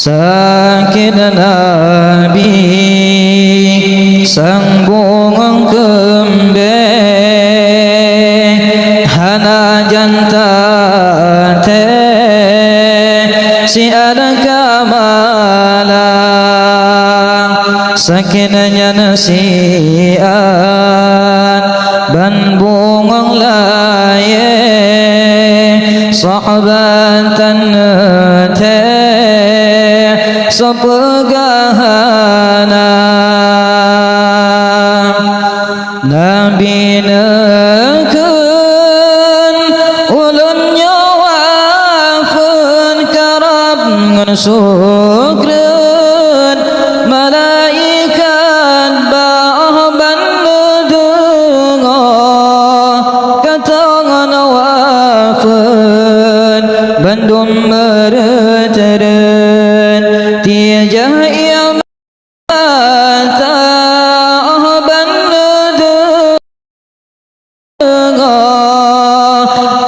sakit Nabi sang bungang kembang hana janta te si ada kamala sakinanya nasian ban bungang laye sahabatan te sepegahana Nabi nekan ulun nyawafun karab ngan sukran malaikat ba'ban nedungo katangan wafun bandum mereteren tiajah ia mata ahban nedungo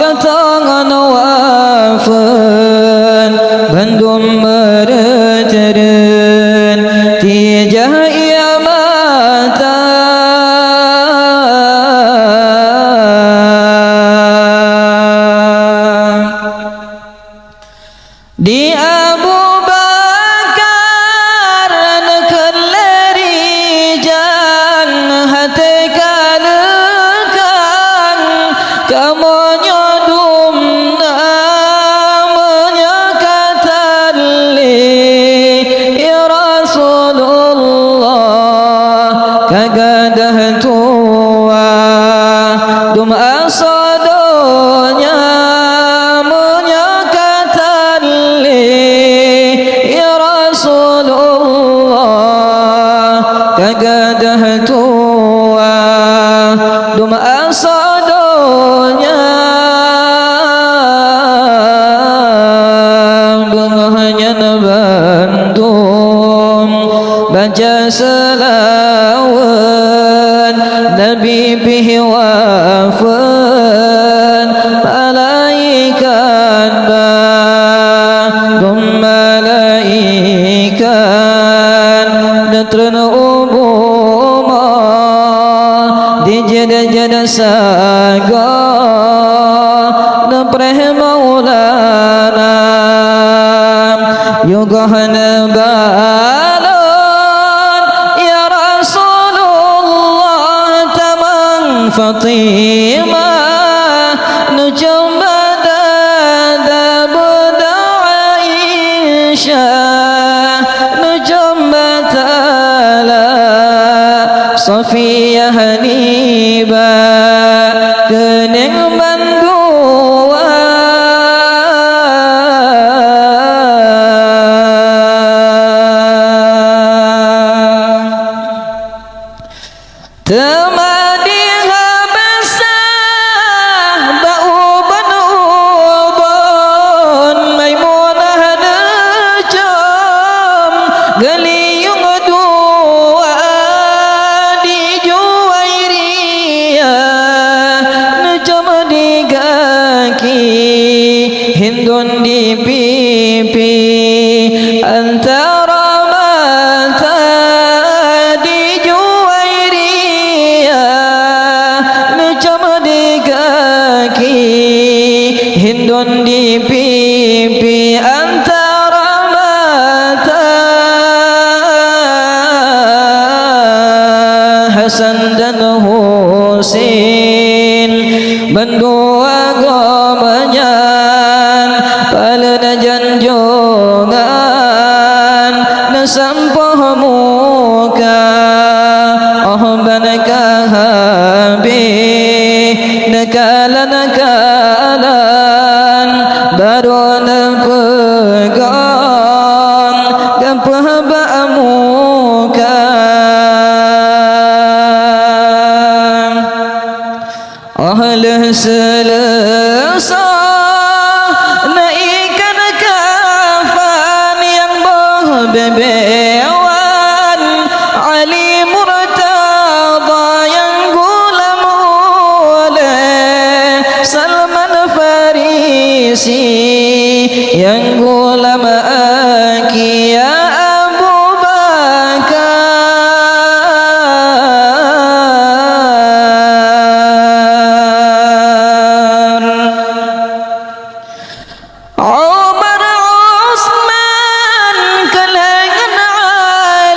katangan wafun bandum mereteren tiajah ia mata di Abu Bakar nekan lerijang hati kalekang kamu nyodum namanya katali ya Rasulullah kagadah tua dum asadonya kagadah tua dum asadonya bengahnya nabandum baca selawan Nabi bihi wafan malaikat badum malaikat natrana jada saga napreh maulana yugahna balon ya Rasulullah tamang Fatimah nujamba dada buda Aisyah nujamba tala Safiyah Haniba kening bandua temadi habasah ba'uban ubon Maimunah necam galiyung dua Hindun di pipi antara mata di Juwairiyah macam di kaki Hindun di pipi antara mata Hasan dan Husin berdua gomanya palana janjongan nasampah muka ahbanaka habib nakalan baru napegang gampah ba'amuka ahlah selesa naikkan kafan yang berbebewan Ali Murtada yang gulam oleh Salman Farisi yang gulam ki ya Abu Bakar. Umar Utsman kalangan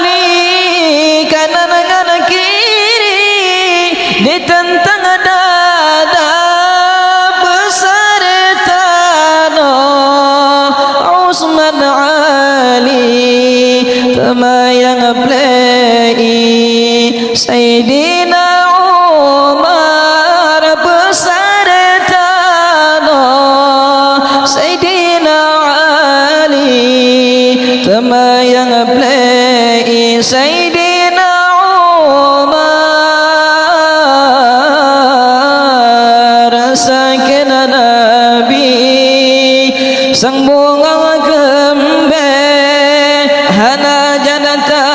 Ali kanan dengan kiri ditentang dada beserta Utsman Ali temayang play Sayyidina Umar beserta Sayyidina Ali temayang play Sayyidina Umar sakina Nabi sang bunga kembe hana janata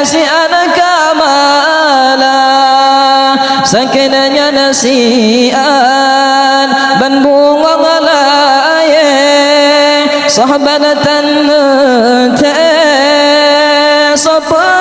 si anak kamala sakinanya nasian ban bunga ngalaye sahabatan te sapa